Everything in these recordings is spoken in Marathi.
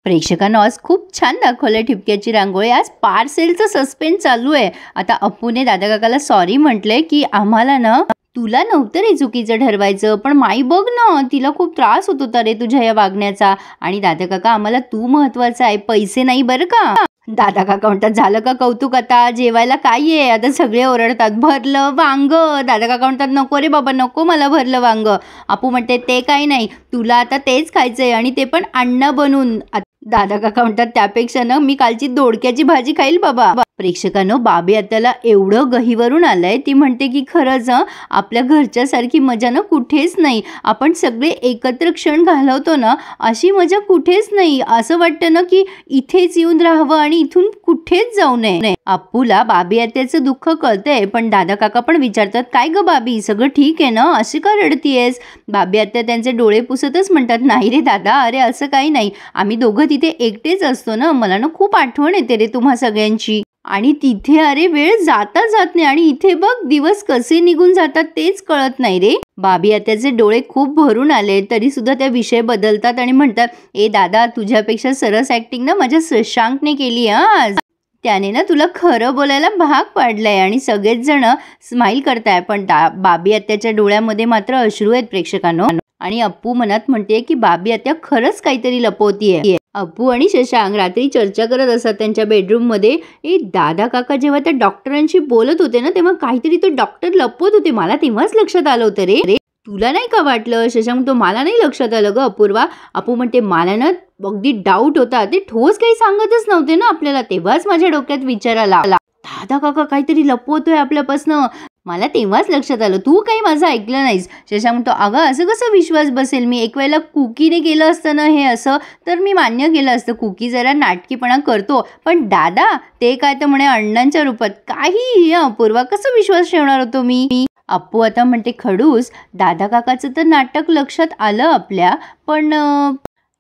प्रेक्षकांना आज खूप छान दाखवलं ठिपक्याची रांगोळी. आज पार्सेलचं सस्पेन्स चालू आहे. आता अप्पूने दादा काकाला सॉरी म्हटलंय की आम्हाला ना तुला नव्हतं रे चुकीचं ठरवायचं, पण माई बघ ना तिला खूप त्रास होत होता रे तुझ्या या वागण्याचा. आणि दादा काका आम्हाला तू महत्वाचा आहे, पैसे नाही बरं का. दादा काका म्हणतात झालं का कौतुक, आता जेवायला काय आहे. आता सगळे ओरडतात भरलं वांग. दादा काका म्हणतात नको रे बाबा नको मला भरलं वांग. अप्पू म्हणते ते काही नाही, तुला आता तेच खायचंय आणि ते पण अण्णा बनून. दादा काका म्हणतात त्यापेक्षा ना मी कालची दोडक्याची भाजी खाईल बाबा. प्रेक्षकांनो बाबी आत्याला एवढं गहिवरून आलंय. ती म्हणते की खरंच आपल्या घरच्या सारखी मजा ना कुठेच नाही. आपण सगळे एकत्र क्षण घालवतो ना अशी मजा कुठेच नाही. असं वाटतं ना की इथेच येऊन राहावं आणि इथून कुठेच जाऊ नये. अप्पूला बाबी आत्याचं दुःख कळतंय, पण दादा काका पण विचारतात काय ग बाबी सगळं ठीक आहे ना, अशी का रडतीयेस. बाबी आत्या त्यांचे डोळे पुसतच म्हणतात नाही रे दादा, अरे असं काही नाही, आम्ही दोघं तिथे एकटेच असतो ना, मला ना खूप आठवण येते रे तुम्हा सगळ्यांची. आणि तिथे अरे वेळ जाता जात नाही आणि इथे बघ दिवस कसे निघून जातात तेच कळत नाही रे. बाबी आत्याचे डोळे खूप भरून आले तरी सुद्धा त्या विषय बदलतात आणि म्हणतात ए दादा तुझ्यापेक्षा सरस ऍक्टिंग ना माझ्या शशांकने केली आज. त्याने ना तुला खरं बोलायला भाग पाडलंय. आणि सगळेच जण स्माइल करताय, पण बाबी आत्याच्या डोळ्यामध्ये मात्र अश्रू आहेत प्रेक्षकांनो. आणि अप्पू मनात म्हणते की बाबी आत्या खरंच काहीतरी लपवतीये. अप्पू आणि शशांक रात्री चर्चा करत असतात त्यांच्या बेडरूम मध्ये. दादा काका जेव्हा त्या डॉक्टरांशी बोलत होते ना तेव्हा काहीतरी तो डॉक्टर लपवत होते. मला तेव्हाच लक्षात आलं होतं रे. तुला नाही का वाटलं. शशांक तो मला नाही लक्षात आलं ग अपूर्वा. अप्पू म्हणते मला ना अगदी डाऊट होता, ते ठोस काही सांगतच नव्हते ना आपल्याला, तेव्हाच माझ्या डोक्यात विचार आला दादा काका काहीतरी लपवतोय आपल्यापासनं. मला तेव्हाच लक्षात आलं तू काही माझं ऐकलं नाहीस. शशांक म्हणतो अगं असं कसं विश्वास बसेल. मी एक वेळेला कुकीने केलं असतं ना हे असं तर मी मान्य केलं असतं. कुकी जरा नाटकीपणा करतो, पण दादा ते काय तर म्हणे अण्णांच्या रूपात. काही अपूर्वा कसं विश्वास ठेवणार होतो मी. अप्पू आता म्हणते खडूस दादा काकाचं तर नाटक लक्षात आलं आपल्या, पण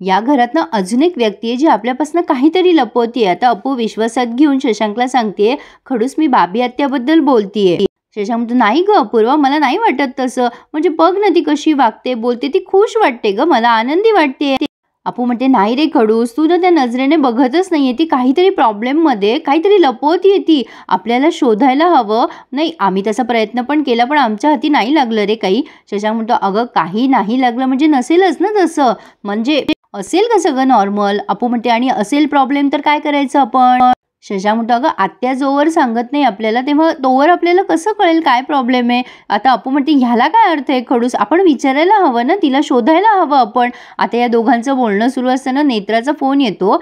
या घरातनं अजून एक व्यक्ती आहे जी आपल्यापासून काहीतरी लपवतीये. आता अप्पू विश्वासात घेऊन शशांकला सांगते खडूस मी बाबी आत्याबद्दल बोलतीये. शशांक म्हणतो नाही ग अपूर्वा मला नाही वाटत तसं, म्हणजे बघ ना ती कशी वागते बोलते, ती खुश वाटते ग, मला आनंदी वाटते. अप्पू म्हणते नाही रे खडूस तू ना त्या नजरेने बघतच नाहीये, ती काहीतरी प्रॉब्लेम मध्ये काहीतरी लपवतीये, ती आपल्याला शोधायला हवं. नाही आम्ही तसा प्रयत्न पण केला पण आमच्या हाती नाही लागलं रे काही. शशांक म्हणतो अगं काही नाही लागलं म्हणजे नसेलच ना तसं, म्हणजे असेल का सगळं नॉर्मल. अप्पू म्हणते आणि असेल प्रॉब्लेम तर काय करायचं आपण. शशांक म्हणतो अगं आत्या जोवर सांगत नाही आपल्याला तेव्हा तोवर आपल्याला कसं कळेल काय प्रॉब्लेम आहे. आता अप्पू म्हणते ह्याला काय अर्थ आहे खडूस, आपण विचारायला हवं ना, तिला शोधायला हवं आपण. आता या दोघांचं बोलणं सुरू असताना नेत्राचा फोन येतो.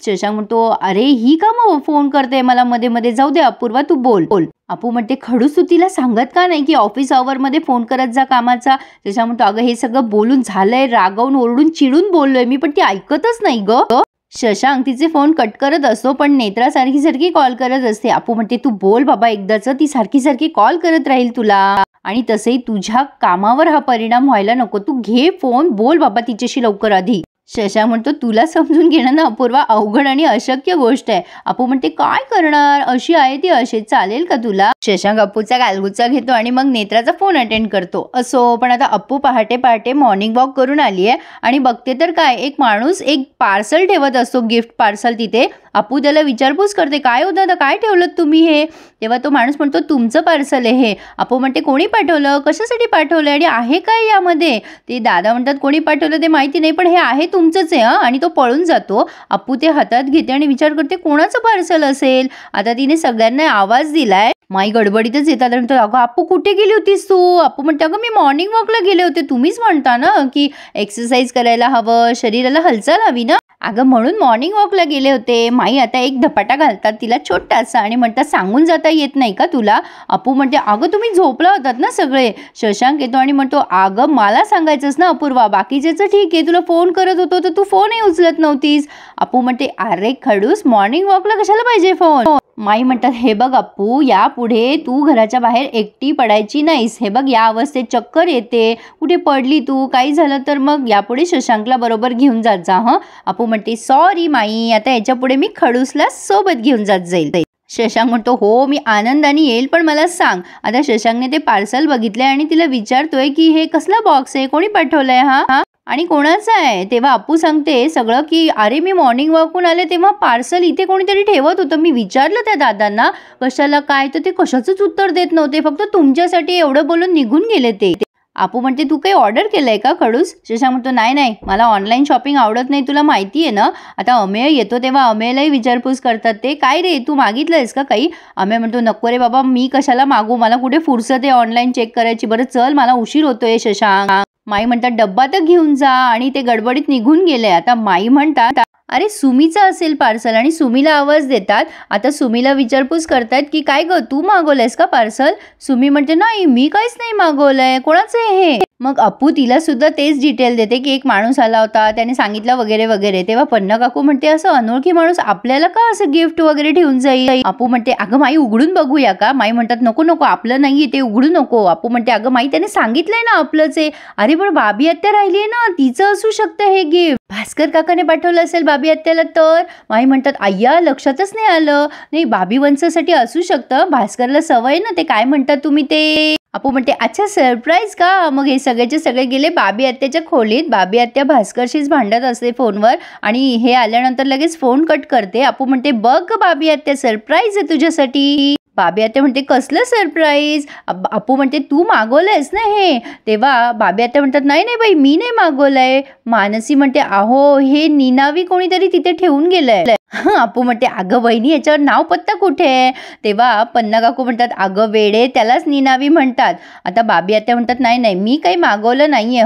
शशांक म्हणतो अरे ही का मग फोन करते मला मध्ये मध्ये, जाऊ दे अपूर्वा तू बोल. अप्पू म्हणते खडूस तू तिला सांगत का नाही की ऑफिस आवर मध्ये फोन करत जा कामाचा. शशांक म्हणतो अगं हे सगळं बोलून झालंय, रागावून ओरडून चिडून बोललोय मी, पण ती ऐकतच नाही ग. शशांक तिचे फोन कट करत असतो पण नेत्रा सारखी सारखी कॉल करत असते. अप्पू म्हणते तू बोल बाबा एकदाच, ती सारखी सारखी कॉल करत राहील तुला आणि तसंही तुझ्या कामावर हा परिणाम व्हायला नको, तू घे फोन बोल बाबा तिच्याशी लवकर आधी. शशांक म्हणतो तुला समजून घेणं ना अपूर्वा अवघड आणि अशक्य गोष्ट आहे. अप्पू म्हणते काय करणार, अशी आहे ती अशी, चालेल का तुला. शशांक अप्पूचा गालगुच्चा घेतो आणि मग नेत्राचा फोन अटेंड करतो. असो पण आता अप्पू पहाटे पहाटे मॉर्निंग वॉक करून आली आहे आणि बघते तर काय एक माणूस एक पार्सल ठेवत असतो, गिफ्ट पार्सल तिथे. अप्पू त्याला विचारपूस करते काय होतं आता काय ठेवलं तुम्ही हे. तेव्हा तो माणूस म्हणतो तुमचं पार्सल आहे हे. अप्पू म्हणते कोणी पाठवलं, कशासाठी पाठवलं आणि आहे काय यामध्ये. ते दादा म्हणतात कोणी पाठवलं ते माहिती नाही पण हे आहे तुमचंच आहे आणि तो पळून जातो. अप्पू ते हातात घेते आणि विचार करते कोणाचं पार्सल असेल. आता तिने सगळ्यांना आवाज दिलाय. माई गडबडीतच येतात आणि अगं अप्पू कुठे गेली होतीस तू. अप्पू म्हणते अगं मी मॉर्निंग वॉकला गेले होते, तुम्हीच म्हणता ना की एक्सरसाइज करायला हवं, शरीराला हालचाल हवी ना. अगं म्हणून मॉर्निंग वॉकला गेले होते. माई आता एक धपाटा घालतात तिला छोटासा आणि म्हणतात सांगून जाता येत नाही का तुला. अप्पू म्हणते अगं तुम्ही झोपला होतात ना सगळे. शशांक येतो आणि म्हणतो अगं मला सांगायचंच ना अपूर्वा, बाकीच्याचं ठीक आहे, तुला फोन करत होतो तर तू फोनही उचलत नव्हतीस. अप्पू म्हणते अरे खडूस मॉर्निंग वॉकला कशाला पाहिजे फोन. माई म्हणतात हे बघ अप्पू यापुढे तू घराच्या बाहेर एकटी पडायची नाहीस. हे बघ या अवस्थेत चक्कर येते, कुठे पडली तू काही झालं तर मग यापुढे शशांकला बरोबर घेऊन जात जा. अप्पू म्हणते सॉरी माई, आता याच्या पुढे मी खडूसला सोबत घेऊन जात जाईल. शशांक म्हणतो हो मी आनंदाने येईल, पण मला सांग. आता शशांकने ते पार्सल बघितलंय आणि तिला विचारतोय की हे कसला बॉक्स आहे, कोणी पाठवलंय हा आणि कोणाचं आहे. तेव्हा अप्पू सांगते सगळं की अरे मी मॉर्निंग वॉकून आले तेव्हा पार्सल इथे कोणीतरी ठेवत होतं. मी विचारलं त्या दादांना कशाला काय, तर ते कशाचंच उत्तर देत नव्हते, फक्त तुमच्यासाठी एवढं बोलून निघून गेले ते. अप्पू म्हणते तू काही ऑर्डर केलंय का खडूस. शशांक म्हणतो नाही नाही मला ऑनलाईन शॉपिंग आवडत नाही, तुला माहिती आहे ना. आता अमेय येतो तेव्हा अमेयलाही विचारपूस करतात ते काय रे तू मागितलंयस का काही. अमेय म्हणतो नको रे बाबा मी कशाला मागू, मला कुठे फुरसत आहे ऑनलाईन चेक करायची, बरं चल मला उशीर होतोय. शशांक माई म्हणतात डब्बा तर घेऊन जा आणि ते गडबडीत निघून गेले. आता माई म्हणतात अरे सुमीचा असेल पार्सल आणि सुमीला आवाज देतात. आता सुमीला विचारपूस करतात की काय ग तू मागवलंयस का पार्सल. सुमी म्हणते नाही मी काहीच नाही मागवलंय, कोणाचं आहे हे. मग अप्पू तिला सुद्धा तेच डिटेल देते की एक माणूस आला होता त्याने सांगितलं वगैरे वगैरे. तेव्हा पन्ना काकू म्हणते असं अनोळखी माणूस आपल्याला का असं गिफ्ट वगैरे ठेवून जाईल. अप्पू म्हणते अगं माई उघडून बघूया का. माई म्हणतात नको नको आपलं नाहीये ते उघडू नको. अप्पू म्हणते अगं माई त्याने सांगितलंय ना आपलंच आहे. अरे पण बाबी आत्या राहिली ना तिचं असू शकतं हे गिफ्ट, भास्कर काकाने पाठवलं असेल बाबी आत्याला. तर माई म्हणतात अय्या लक्षातच नाही आलं. नाही बाबी वंशासाठी असू शकतं, भास्करला सवय ना ते काय म्हणतात तुम्ही ते. अप्पू म्हणते अच्छा सरप्राईज का. मग हे सगळेचे सगळे गेले बाबी आत्याच्या खोलीत. बाबी आत्या भास्करशीच भांडत असते फोनवर आणि हे आल्यानंतर लगेच फोन कट करते. अप्पू म्हणते बघ बाबी आत्या सरप्राईज आहे तुझ्यासाठी. बाबी आत्या म्हणते कसलं सरप्राईज. अप्पू म्हणते तू मागवलंयस ना हे. तेव्हा बाबी आत्या म्हणतात नाही नाही बाई मी नाही मागवलंय. मानसी म्हणते अहो हे निनावी कोणीतरी तिथे ठेवून गेलंय. अप्पू म्हणते अगं वहिनी याच्यावर नाव पत्ता कुठे आहे. तेव्हा पन्ना काकू म्हणतात अगं वेडे त्यालाच निनावी म्हणतात. आता बाबी आत्या म्हणतात नाही नाही मी काही मागवलं नाहीये.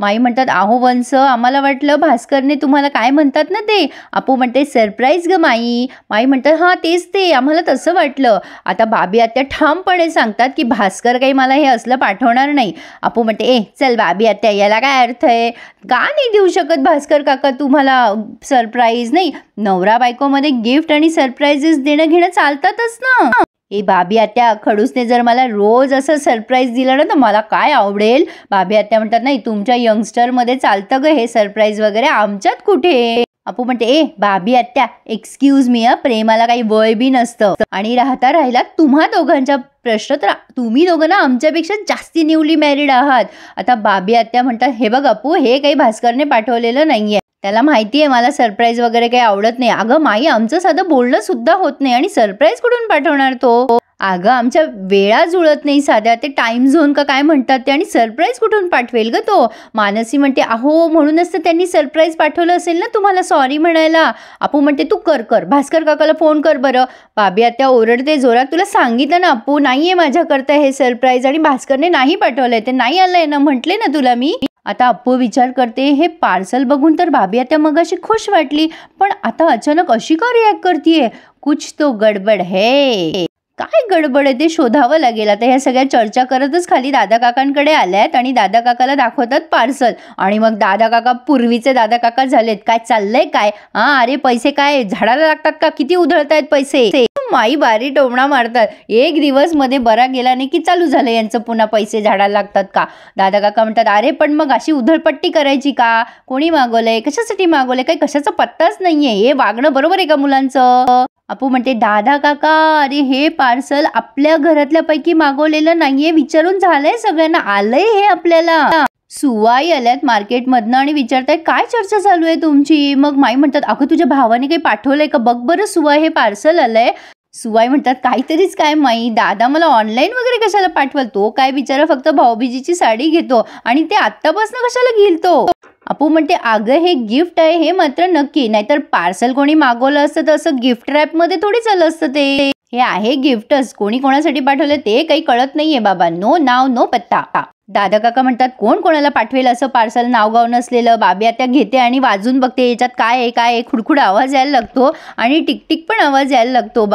माई म्हणतात अहो वंश आम्हाला वाटलं भास्करने तुम्हाला काय म्हणतात ना ते. अप्पू म्हणते सरप्राईज ग माई. माई म्हणतात हा तेच ते आम्हाला तसं वाटलं. आता बाबी आत्या ठामपणे सांगतात की भास्कर काही मला हे असलं पाठवणार नाही. अप्पू म्हणते ए चल बाबी आत्या याला काय अर्थ आहे, का नाही देऊ शकत भास्कर काका तुम्हाला सरप्राईज. नाही नवरा बायकोमध्ये गिफ्ट आणि सरप्राईजेस देणं घेणं चालतातच ना. ए बाबी आत्या खडूसने जर मला रोज असं सरप्राईज दिलं ना तर मला काय आवडेल. बाबी आत्या म्हणतात नाही तुमच्या यंगस्टरमध्ये चालतं ग हे सरप्राईज वगैरे, आमच्यात कुठे. अप्पू म्हणते ए बाबी आत्या एक्सक्यूज मी प्रेमाला काही वय बी नसतं आणि राहिला तुम्हा दोघांच्या प्रश्न तर तुम्ही दोघं ना आमच्यापेक्षा जास्ती न्यूली मॅरिड आहात. आता बाबी आत्या म्हणतात हे बघ अप्पू हे काही भास्करने पाठवलेलं नाहीये, त्याला माहिती आहे मला सरप्राईज वगैरे काही आवडत नाही. अगं माई आमचं साधं बोलणं सुद्धा होत नाही आणि सरप्राईज कुठून पाठवणार तो. अगं आमच्या वेळा जुळत नाही साध्या, ते टाइम झोन का काय म्हणतात ते, आणि सरप्राईज कुठून पाठवेल ग तो. मानसी म्हणते अहो म्हणूनच तर त्यांनी सरप्राईज पाठवलं असेल ना तुम्हाला सॉरी म्हणायला. अप्पू म्हणते तू कर भास्कर काकाला फोन कर बरं. बाबी आत्या ओरडते जोरात तुला सांगितलं ना अप्पू नाहीये माझ्याकरता हे सरप्राईज आणि भास्करने नाही पाठवलंय ते नाही आलंय ना म्हटले ना तुला मी. आता अप्पू विचार करते हे पार्सल बघून तर बाबी आत्या मग अशी खुश वाटली, पण आता अचानक अशी का रिॲक्ट करतीये. कुछ तो गडबड है. काय गडबड आहे ते शोधावं लागेल. आता ह्या सगळ्या चर्चा करतच खाली दादा काकांकडे आल्यात आणि दादा काकाला दाखवतात पार्सल. आणि मग दादा काका पूर्वीचे दादा काका झालेत. काय चाललंय काय. अरे पैसे काय झाडाला लागतात का, किती उधळतायत पैसे. माई बारी टोमणा मारतात. एक दिवस मध्ये बरा गेला नाही की चालू झालं यांचं पुन्हा पैसे झाडाला लागतात का. दादा काका म्हणतात अरे पण मग अशी उधळपट्टी करायची का, कोणी मागवलंय कशासाठी मागवलंय, काही कशाचा पत्ताच नाहीये, हे वागणं बरोबर आहे का मुलांचं. अप्पू म्हणते दादा काका अरे हे पार्सल आपल्या घरातल्या पैकी मागवलेलं नाहीये, विचारून झालंय सगळ्यांना, आलंय हे आपल्याला. सुवाई आल्यात मार्केटमधनं आणि विचारताय काय चर्चा चालू आहे तुमची. मग माई म्हणतात अगं तुझ्या भावाने काही पाठवलंय का बघ बरं सुवाई हे पार्सल आलंय. सुवाई म्हणतात काहीतरीच काय माई, दादा मला ऑनलाईन वगैरे कशाला पाठवाल, तो काय बिचारा फक्त भाऊबीजीची साडी घेतो आणि ते आत्तापासून कशाला घेईल तो. अप्पू म्हणते अगं हे गिफ्ट आहे हे मात्र नक्की, नाहीतर पार्सल कोणी मागवलं असतं तर असं गिफ्ट रॅप मध्ये थोडी चाललं असतं ते. हे आहे गिफ्टच, कोणी कोणासाठी पाठवलं ते काही कळत नाहीये बाबा, नो नाव नो पत्ता. दादा काका म्हणतात कोण कोणाला पाठवेल असं पार्सल नावगाव नसलेलं. बाबी आत्या घेते आणि वाजून बघते याच्यात काय आहे काय आहे, खुडखुड आवाज यायला लागतो आणि टिकटिक पण आवाज यायला लागतो.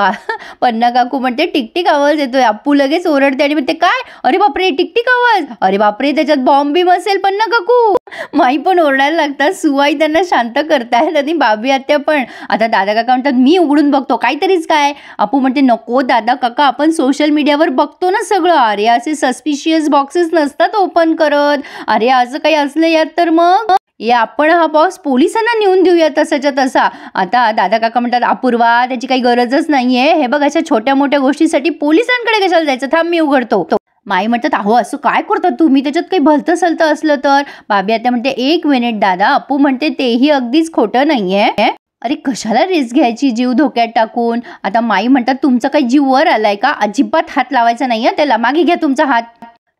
पन्ना काकू म्हणते टिकटिक आवाज येतोय. अप्पू लगेच ओरडते आणि म्हणते काय, अरे बापरे टिकटिक आवाज, अरे बापरे त्याच्यात बॉम्ब बीम असेल पन्ना काकू. माई पण ओरडायला लागतात. सुवाई त्यांना शांत करतायत आणि बाबी आत्या पण. आता दादा काका म्हणतात मी उघडून बघतो काहीतरीच काय. अप्पू म्हणते नको दादा काका आपण सोशल मीडियावर बघतो ना सगळं, अरे असे सस्पिशियस बॉक्सेस नसतात ओपन करत, अरे असं काही असलं यात तर मग या आपण हा बॉक्स पोलिसांना नेऊन देऊया तसाच्या तसा. आता दादा काका म्हणतात अपूर्वा त्याची काही गरजच नाहीये, हे बघ अशा छोट्या मोठ्या गोष्टीसाठी पोलिसांकडे कशाला जायचं, थांब मी उघडतो. माई म्हणतात अहो असं काय करतात तुम्ही, त्याच्यात काही भलतं सलतं असलं तर. बाबी आता म्हणते 1 मिनिट दादा. अप्पू म्हणते तेही अगदीच खोटं नाहीये. अरे कशाला रिस्क घ्यायची जीव धोक्यात टाकून. आता माई म्हणतात तुमचा काही जीव वर आलाय का, अजिबात हात लावायचा नाहीये त्याला, मागे घ्या तुमचा हात.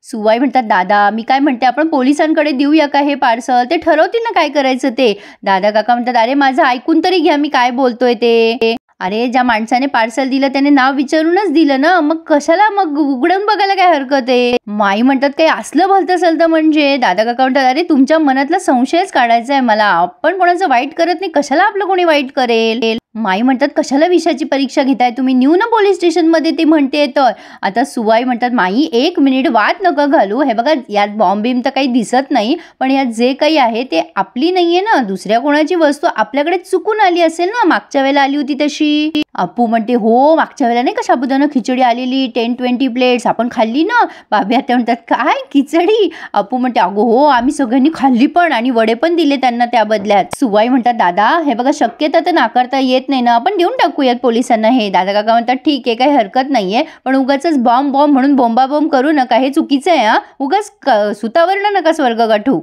सुवाई म्हणतात दादा मी काय म्हणते आपण पोलिसांकडे देऊया का हे पार्सल, ते ठरवतील ना काय करायचं ते. दादा काका म्हणतात अरे माझं ऐकून तरी घ्या मी काय बोलतोय ते. अरे ज्या माणसाने पार्सल दिलं त्याने नाव विचारूनच दिलं ना, मग कशाला मग उघडून बघायला काय हरकत आहे. माई म्हणतात काही असलं भलतं सलतं म्हणजे. दादा काका म्हणतात अरे तुमच्या मनातला संशयच काढायचा आहे मला, आपण कोणाचं वाईट करत नाही, कशाला आपलं कोणी वाईट करेल. माई म्हणतात कशाला विषयाची परीक्षा घेताय तुम्ही, नेऊ ना पोलीस स्टेशनमध्ये ती म्हणते तर. आता सुवाई म्हणतात माई 1 मिनिट वाद नका घालू, हे बघा यात बॉम्ब बिम तर काही दिसत नाही, पण यात जे काही आहे ते आपली नाहीये ना, दुसऱ्या कोणाची वस्तू आपल्याकडे चुकून आली असेल ना, मागच्या वेळेला आली होती तशी. अप्पू म्हणते हो मागच्या वेळेला नाही का साबुदाणा खिचडी आलेली 10-20 प्लेट्स आपण खाल्ली ना. बाबी आता म्हणतात काय खिचडी. अप्पू म्हणते अगो हो आम्ही सगळ्यांनी खाल्ली पण, आणि वडे पण दिले त्यांना त्या बदल्यात. सुवाई म्हणतात दादा हे बघा शक्यता तर नाकारता येत नाही ना, आपण देऊन टाकूयात पोलिसांना हे. दादा काका म्हणतात ठीक आहे काही हरकत नाहीये, पण उगाच बॉम्ब म्हणून बोंबा बॉम्ब करू नका, हे चुकीचं आहे. उगाच सुतावरण नका स्वर्ग गाठू.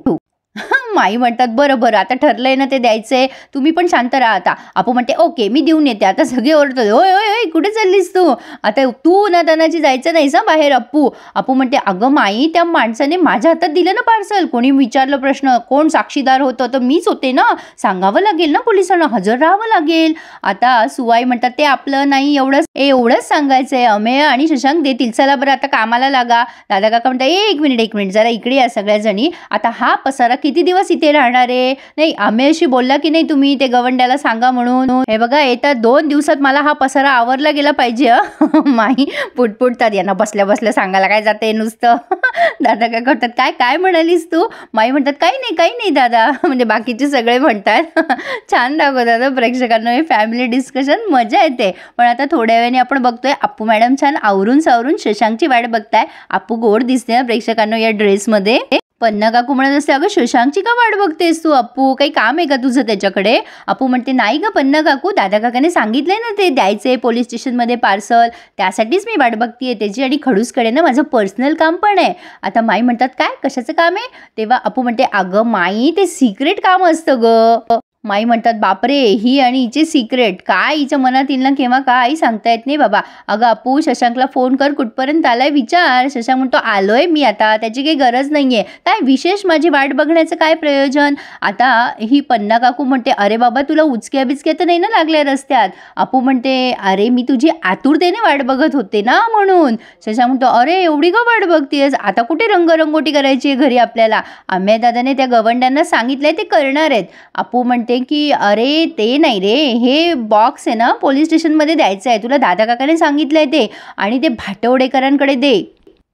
माई म्हणतात बरं बरं आता ठरलंय ना ते द्यायचंय, तुम्ही पण शांत राहा आता. अप्पू म्हणते ओके मी देऊन येते. आता सगळे ओरडतात ओय ओय ओय कुठे चाललीस तू, आता तू ना तानाची जायचं नाही सा बाहेर. अप्पू म्हणते अगं माई त्या माणसाने माझ्या हातात दिलं ना पार्सल, कोणी विचारलं प्रश्न कोण साक्षीदार होतं तर मीच होते ना, सांगावं लागेल ना पोलिसांना, हजर राहावं लागेल. आता सुवाई म्हणतात ते आपलं नाही एवढंच सांगायचंय, अमेय आणि शशांक देतील, चला बरं आता कामाला लागा. दादा काका म्हणतात 1 मिनिट जरा इकडे या सगळ्या जणी. आता हा पसारा किती दिवस इथे राहणार आहे. नाही अमेयशी बोलला की नाही तुम्ही ते गवंड्याला सांगा म्हणून. हे बघा येत्या 2 दिवसात मला हा पसारा आवरला गेला पाहिजे. माई पुटपुटतात यांना बसल्या बसल्या सांगायला काय जाते नुसतं. दादा काय करतात काय काय म्हणालीस तू. माई म्हणतात काही नाही दादा, म्हणजे बाकीचे सगळे म्हणतात. छान दाखवतात प्रेक्षकांना हे फॅमिली डिस्कशन, मजा येते. पण आता थोड्या वेळाने आपण बघतोय अप्पू मॅडम छान आवरून सावरून शशांकची वाट बघताय. अप्पू गोड दिसते प्रेक्षकांना या ड्रेसमध्ये. पन्ना काकू म्हणत असते अगं शशांकची का वाट बघतेस तू अप्पू, काही काम आहे का तुझं त्याच्याकडे. अप्पू म्हणते नाही ग पन्ना काकू, दादा काकाने सांगितलंय ना ते द्यायचंय पोलीस स्टेशनमध्ये पार्सल, त्यासाठीच मी वाट बघतीये त्याची, आणि खडूसकडे ना माझं पर्सनल काम पण आहे. आता माई म्हणतात काय कशाचं काम आहे. तेव्हा अप्पू म्हणते अगं माई ते सिक्रेट काम असतं ग. माई म्हणतात बापरे ही आणि हिचे सिक्रेट, काय हिच्या मनात येईल ना केव्हा काही सांगता येत नाही बाबा. अगं अप्पू शशांकला फोन कर कुठपर्यंत आलाय विचार. शशांक म्हणतो आलोय मी आता, त्याची काही गरज नाहीये, काय विशेष माझी वाट बघण्याचं काय प्रयोजन. आता ही पन्ना काकू म्हणते अरे बाबा तुला उचक्या बिचक्या तर नाही ना लागल्या रस्त्यात. अप्पू म्हणते अरे मी तुझी आतुरतेने वाट बघत होते ना म्हणून. शशांक म्हणतो अरे एवढी का वाट बघतेस, आता कुठे रंगरंगोटी करायची आहे घरी आपल्याला, आम्ही दादाने त्या गवंड्यांना सांगितलंय ते करणार आहेत. अप्पू म्हणते की अरे ते नाही रे, हे बॉक्स आहे ना पोलीस स्टेशनमध्ये द्यायचं आहे, तुला दादा काकाने सांगितलंय ते, आणि ते भाटवडेकरांकडे दे.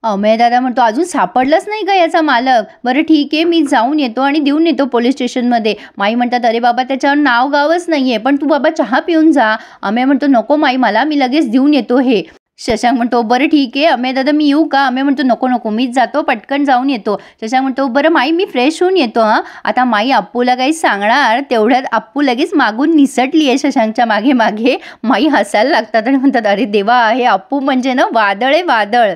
अमेय दादा म्हणतो अजून सापडलंच नाही का याचा मालक. बरं ठीक आहे मी जाऊन येतो आणि देऊन येतो पोलीस स्टेशनमध्ये. माई म्हणतात अरे बाबा त्याच्यावर नाव गावच नाहीये, पण तू बाबा चहा पिऊन जा. अमेय म्हणतो नको माई मला, मी लगेच देऊन येतो हे. शशांक म्हणतो बरं ठीक आहे अमेय दादा मी येऊ का. अमेय म्हणतो नको मीच जातो पटकन जाऊन येतो. शशांक म्हणतो बरं माई मी फ्रेश होऊन येतो हां. आता माई अप्पूला काही सांगणार तेवढ्यात अप्पू लगेच मागून निसटली आहे शशांकच्या मागे. माई हसायला लागतात आणि म्हणतात अरे देवा हे अप्पू म्हणजे ना वादळ आहे वादळ.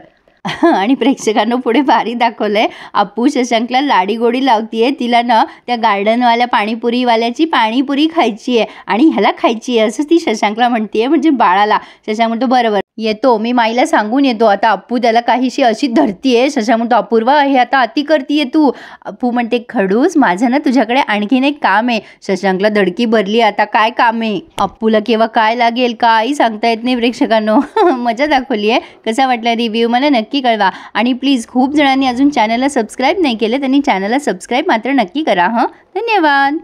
आणि प्रेक्षकांना पुढे भारी दाखवलंय. अप्पू शशांकला लाडी गोडी लावतीये, तिला ना त्या गार्डनवाल्या पाणीपुरीवाल्याची पाणीपुरी खायची आहे आणि ह्याला खायची आहे असं ती शशांकला म्हणतीये, म्हणजे बाळाला. शशांक म्हणतो बरोबर येतो मी माईला सांगून येतो. आता अप्पू त्याला काहीशी अशी धरतीये. शशांक म्हणतो अपूर्वा हे आता अति करतीये तू. अप्पू म्हणते खडूस माझं ना तुझ्याकडे आणखीन एक काम आहे. शशांकला धडकी भरली आता काय काम आहे. अप्पूला केव्हा काय लागेल काही सांगता येत नाही प्रेक्षकांनो. मजा दाखवली आहे. कसा वाटला रिव्ह्यू मला नक्की कळवा, आणि प्लीज खूप जणांनी अजून चॅनलला सबस्क्राईब नाही केलं त्यांनी चॅनलला सबस्क्राईब मात्र नक्की करा. धन्यवाद.